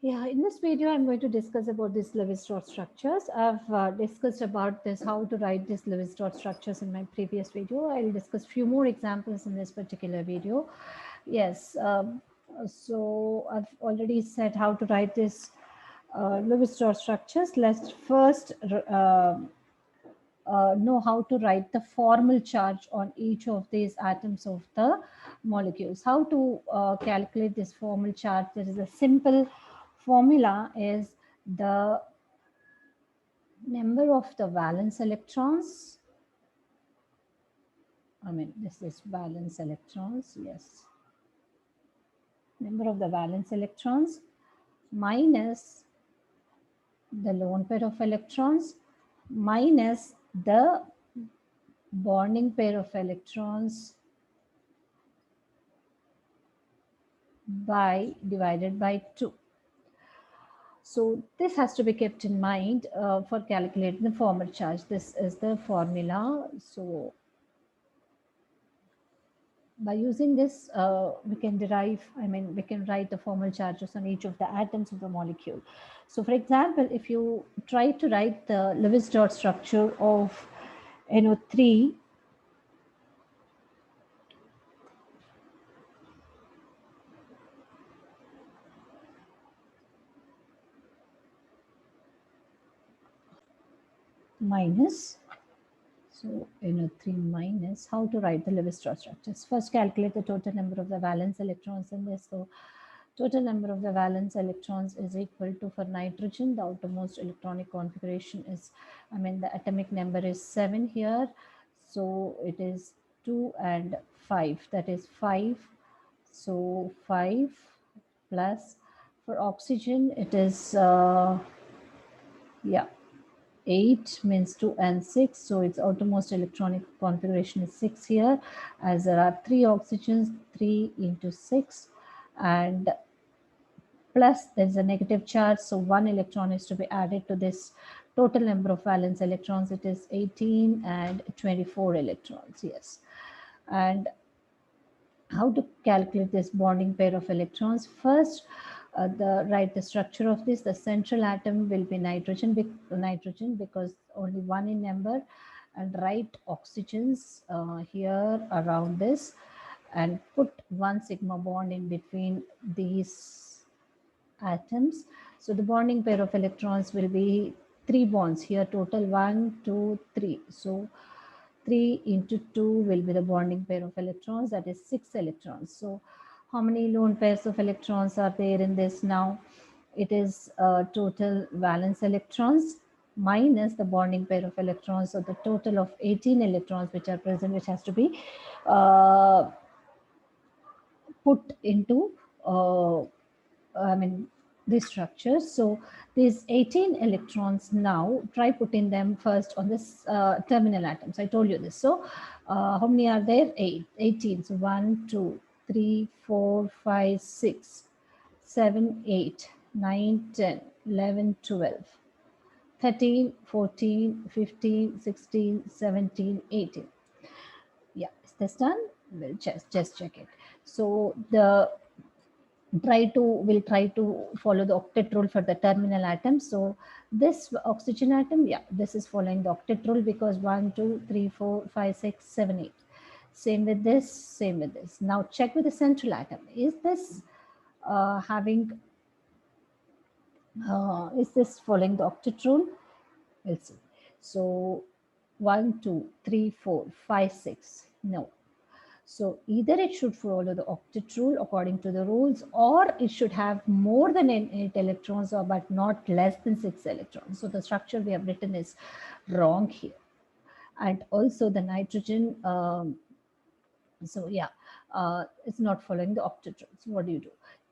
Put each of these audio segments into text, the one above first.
Yeah, in this video, I'm going to discuss about these Lewis-Strauss structures. I've discussed about this, how to write these Lewis-Strauss structures in my previous video. I'll discuss few more examples in this particular video. Yes, so I've already said how to write this Lewis-Strauss structures. Let's first know how to write the formal charge on each of these atoms of the molecules. How to calculate this formal charge? There is a simple formula is the number of the valence electrons. I mean, this is valence electrons, yes. Number of the valence electrons minus the lone pair of electrons minus the bonding pair of electrons by divided by 2. So this has to be kept in mind for calculating the formal charge. This is the formula. So by using this, we can derive, we can write the formal charges on each of the atoms of the molecule. So for example, if you try to write the Lewis dot structure of NO3, minus, so NO3 minus, how to write the Lewis dot structures? First, calculate the total number of the valence electrons in this. So total number of the valence electrons is equal to, for nitrogen, the outermost electronic configuration is, the atomic number is 7 here. So it is 2 and 5, that is 5. So 5 plus, for oxygen, it is, yeah, 8 means 2 and 6. So its outermost electronic configuration is 6 here, as there are 3 oxygens, 3 into 6. And plus there's a negative charge, so 1 electron is to be added to this total number of valence electrons. It is 18 and 24 electrons, yes. And how to calculate this bonding pair of electrons? First, write the structure of this. The central atom will be nitrogen, because only 1 in number, and write oxygens here around this, and put 1 sigma bond in between these atoms. So the bonding pair of electrons will be 3 bonds here, total 1, 2, 3. So 3 into 2 will be the bonding pair of electrons, that is 6 electrons. So how many lone pairs of electrons are there in this now? It is total valence electrons minus the bonding pair of electrons, so the total of 18 electrons which are present, which has to be uh, put into this structure. So these 18 electrons, now try putting them first on this terminal atoms. I told you this. So how many are there? 18. So 1, 2, 3, 4, 5, 6, 7, 8, 9, 10, 11, 12, 13, 14, 15, 16, 17, 18. Yeah, is this done? We'll just check it. So the we'll try to follow the octet rule for the terminal atom. So this oxygen atom, yeah, this is following the octet rule, because 1, 2, 3, 4, 5, 6, 7, 8. Same with this, same with this. Now check with the central atom. Is this is this following the octet rule? We'll see. So 1, 2, 3, 4, 5, 6. No. So either it should follow the octet rule according to the rules, or it should have more than 8 electrons, or but not less than 6 electrons. So the structure we have written is wrong here. And also the nitrogen, so yeah, it's not following the octet rule. So what do?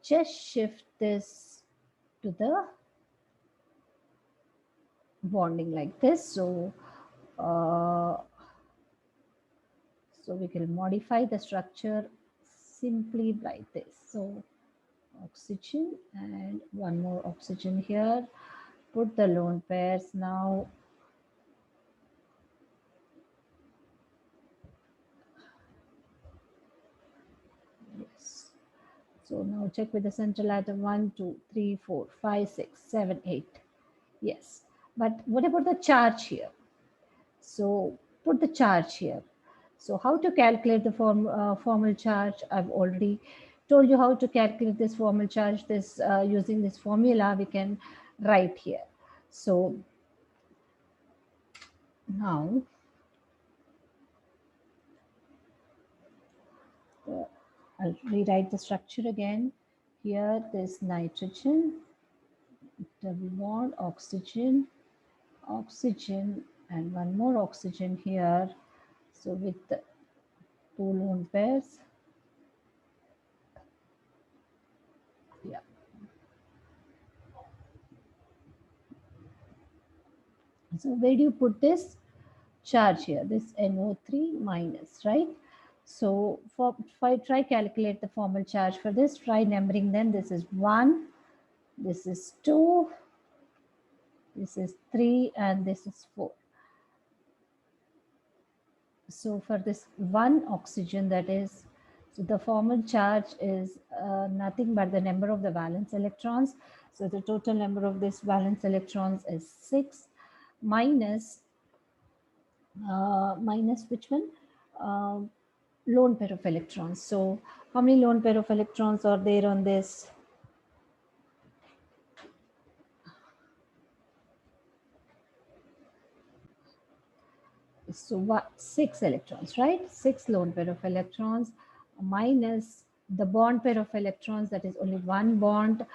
Just shift this to the bonding like this. So so we can modify the structure simply like this. So oxygen and one more oxygen here. Put the lone pairs now. Yes. So now check with the central atom 1, 2, 3, 4, 5, 6, 7, 8. Yes. But what about the charge here? So put the charge here. So how to calculate the formal charge? I've already told you how to calculate this formal charge. This using this formula we can write here. So now I'll rewrite the structure again. Here this nitrogen, double bond, oxygen, oxygen, and one more oxygen here. So with the two lone pairs. Yeah. So where do you put this charge here? This NO3 minus, right? So if I try calculate the formal charge for this, try numbering them. This is 1, this is 2, this is 3, and this is 4. So for this one oxygen, that is, so the formal charge is nothing but the number of the valence electrons. So the total number of this valence electrons is 6 minus minus which one? Uh, Lone pair of electrons. So how many lone pair of electrons are there on this? So what? 6 electrons, right? 6 lone pair of electrons minus the bond pair of electrons, that is only one bond,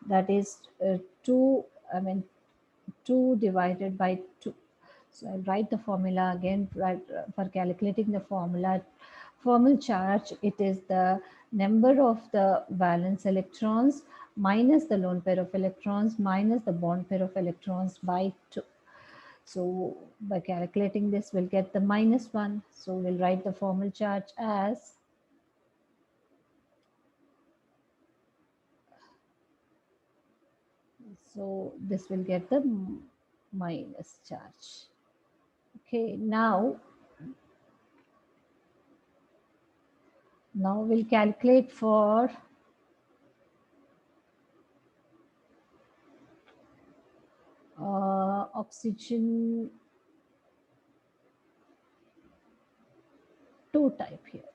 that is 2, I mean 2 divided by 2. So I'll write the formula again, right, for calculating the formula. Formal charge, it is the number of the valence electrons minus the lone pair of electrons minus the bond pair of electrons by 2. So by calculating this, we'll get the -1. So we'll write the formal charge as, so this will get the minus charge. Okay, now we'll calculate for oxygen 2 type here.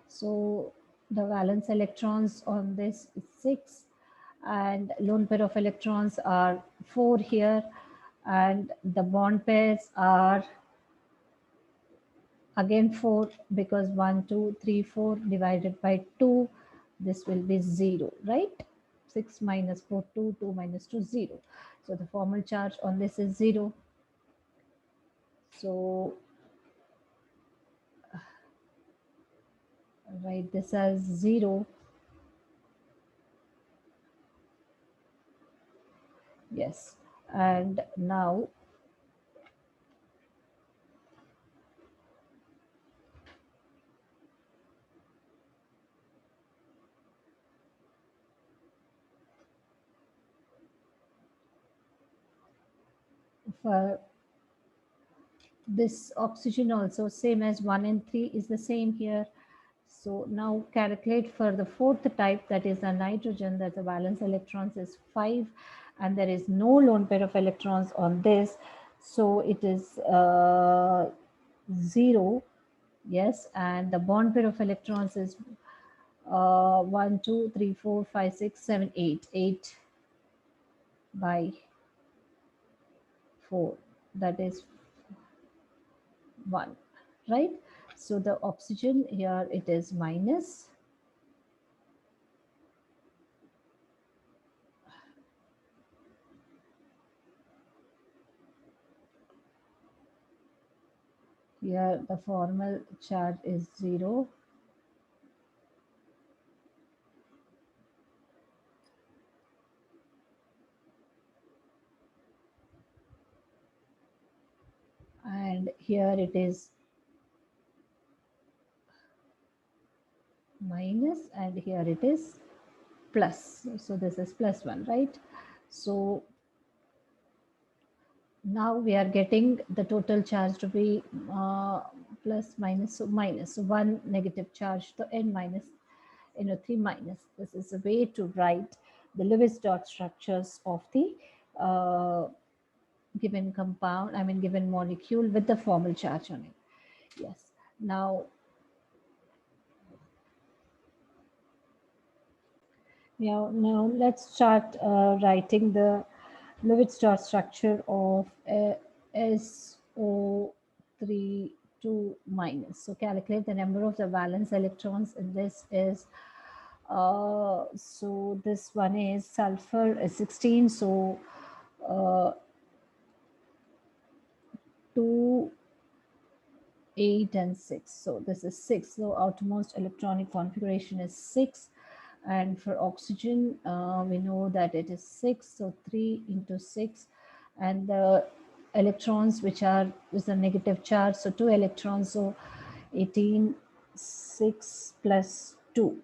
So the valence electrons on this is 6 and lone pair of electrons are 4 here, and the bond pairs are again 4, because 1, 2, 3, 4 divided by 2, this will be 0, right? 6 minus 4, 2, 2 minus 2, 0. So the formal charge on this is 0. So write this as 0. Yes. And now for this oxygen also, same as 1 and 3 is the same here. So now calculate for the fourth type, that is the nitrogen, that the valence electrons is 5 and there is no lone pair of electrons on this. So it is 0. Yes, and the bond pair of electrons is 1, 2, 3, 4, 5, 6, 7, 8. 8 by 4, that is 1, right? So the oxygen here, it is minus. Here the formal charge is 0. And here it is minus, and here it is plus. So this is +1, right? So now we are getting the total charge to be plus minus, so minus. So one negative charge, so n minus NO3 minus. This is a way to write the Lewis dot structures of the given compound, I mean given molecule with the formal charge on it. Yes. Now let's start writing the Lewis dot structure of SO3 2 minus. So calculate the number of the valence electrons in this is so this one is sulfur is 16, so 2, 8 and 6. So this is 6. So outermost electronic configuration is 6. And for oxygen, we know that it is 6. So 3 into 6. And the electrons which are is a negative charge. So 2 electrons. So 18, 6 plus 2.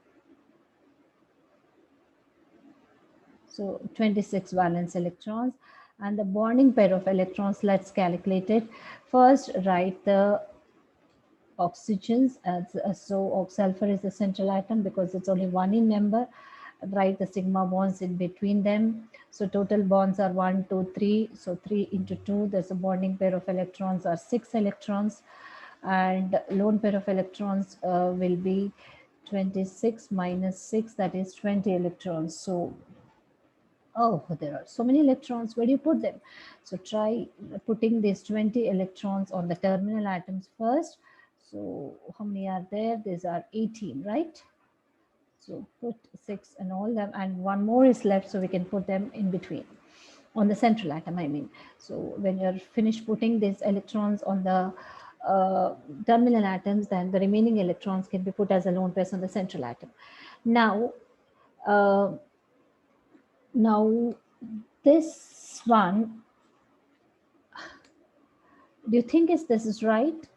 So 26 valence electrons. And the bonding pair of electrons, let's calculate it. First, write the oxygens. So sulfur is the central atom because it's only one in number. Write the sigma bonds in between them. So total bonds are 1, 2, 3. So 3 into 2, there's a bonding pair of electrons are 6 electrons. And lone pair of electrons will be 26 minus 6, that is 20 electrons. So oh, there are so many electrons. Where do you put them? So try putting these 20 electrons on the terminal atoms first. So how many are there? These are 18, right? So put 6 and all them, and one more is left, so we can put them in between on the central atom, I mean. So when you're finished putting these electrons on the terminal atoms, then the remaining electrons can be put as a lone pairs on the central atom. Now, uh, now this one, do you think this is right?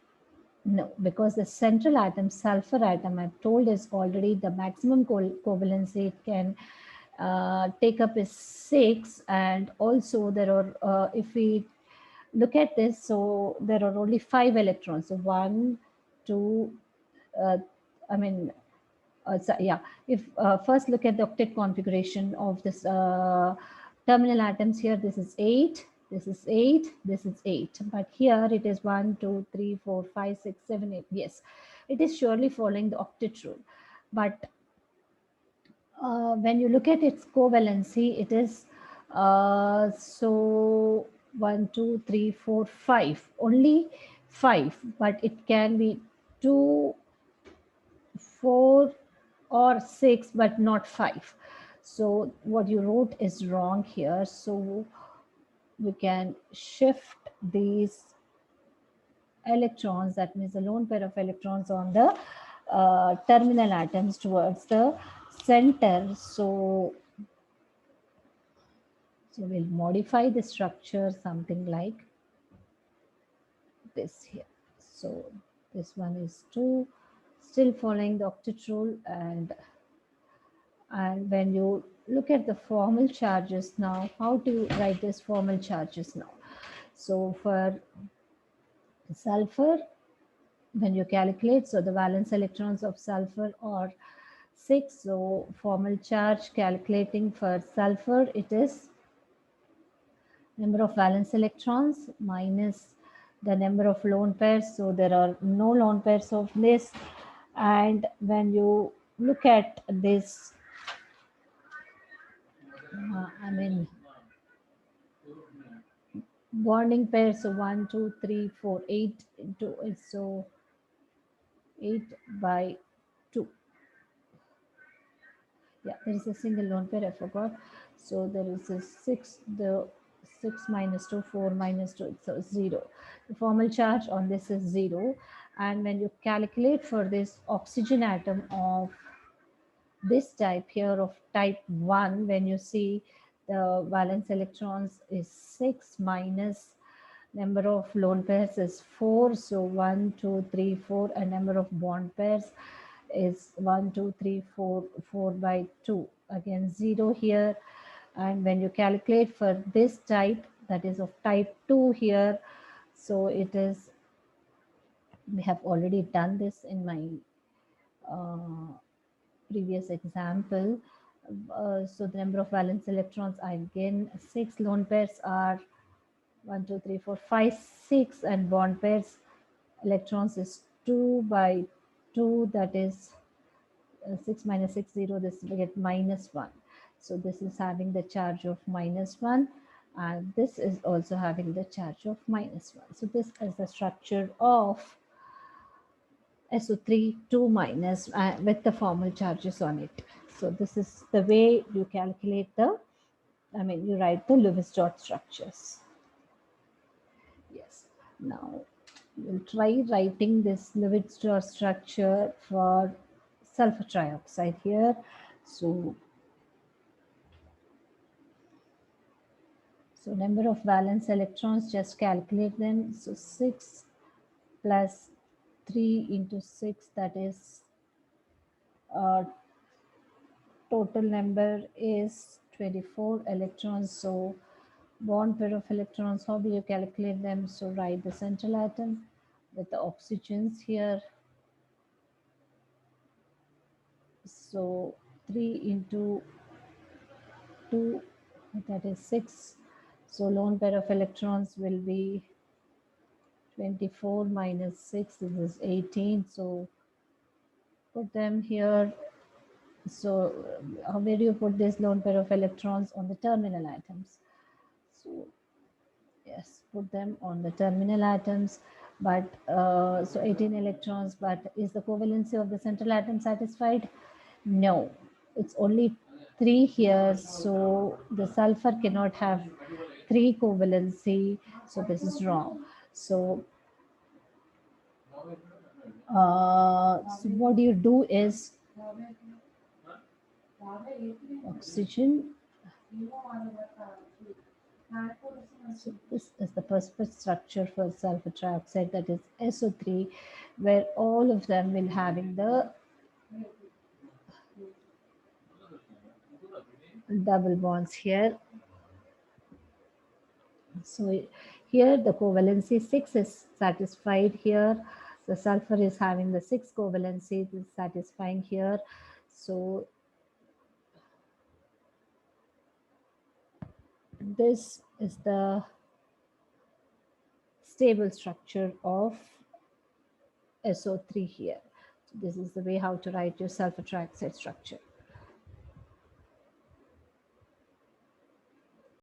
No, because the central atom, sulfur atom, I've told is already the maximum covalency it can take up is 6. And also there are, if we look at this, so there are only 5 electrons. So 1, 2, I mean, so yeah, if first look at the octet configuration of this terminal atoms here, this is 8, this is 8, this is 8. But here it is 1, 2, 3, 4, 5, 6, 7, 8. Yes, it is surely following the octet rule. But when you look at its covalency, it is so 1, 2, 3, 4, 5. Only 5, but it can be 2, 4 or 6, but not 5. So what you wrote is wrong here. So we can shift these electrons, that means a lone pair of electrons on the terminal atoms towards the center. So we'll modify the structure something like this here. So this one is 2, still following the octet rule. And when you look at the formal charges now, how do you write this formal charges now? So for sulfur, when you calculate, so the valence electrons of sulfur are 6. So formal charge calculating for sulfur, it is number of valence electrons minus the number of lone pairs. So there are no lone pairs of this. And when you look at this, I mean, bonding pairs, so 1, 2, 3, 4, 8 into it, so 8 by 2. Yeah, there is a single lone pair, I forgot. So there is a 6, the 6 minus 2, 4 minus 2, so 0. The formal charge on this is 0. And when you calculate for this oxygen atom of this type here of type 1, when you see the valence electrons is 6 minus number of lone pairs is 4. So 1, 2, 3, 4, and number of bond pairs is 1, 2, 3, 4, 4 by 2. Again 0 here. And when you calculate for this type, that is of type 2 here, so it is, we have already done this in my previous example. So the number of valence electrons are again 6. Lone pairs are 1, 2, 3, 4, 5, 6, and bond pairs electrons is 2 by 2, that is 6 minus 6, 0, this will get minus 1. So this is having the charge of minus 1, and this is also having the charge of minus 1. So this is the structure of SO3 2 minus with the formal charges on it. So this is the way you calculate you write the Lewis dot structures. Yes. Now we'll try writing this Lewis dot structure for sulfur trioxide here. So number of valence electrons, just calculate them. So 6 plus 3 into 6, that is total number is 24 electrons. So bond pair of electrons, how do you calculate them? So write the central atom with the oxygens here. So 3 into 2, that is 6. So lone pair of electrons will be 24 minus 6, this is 18. So put them here. So where do you put this lone pair of electrons? On the terminal atoms. So yes, put them on the terminal atoms. But so 18 electrons, but is the covalency of the central atom satisfied? No, it's only 3 here. So the sulfur cannot have 3 covalency. So this is wrong. So so what you do is oxygen. So this is the first structure for sulfur trioxide, that is SO3, where all of them will having the double bonds here. So here the covalency 6 is satisfied here. The sulfur is having the 6 covalency, this is satisfying here. So this is the stable structure of SO3 here. So this is the way how to write your sulfur trioxide structure.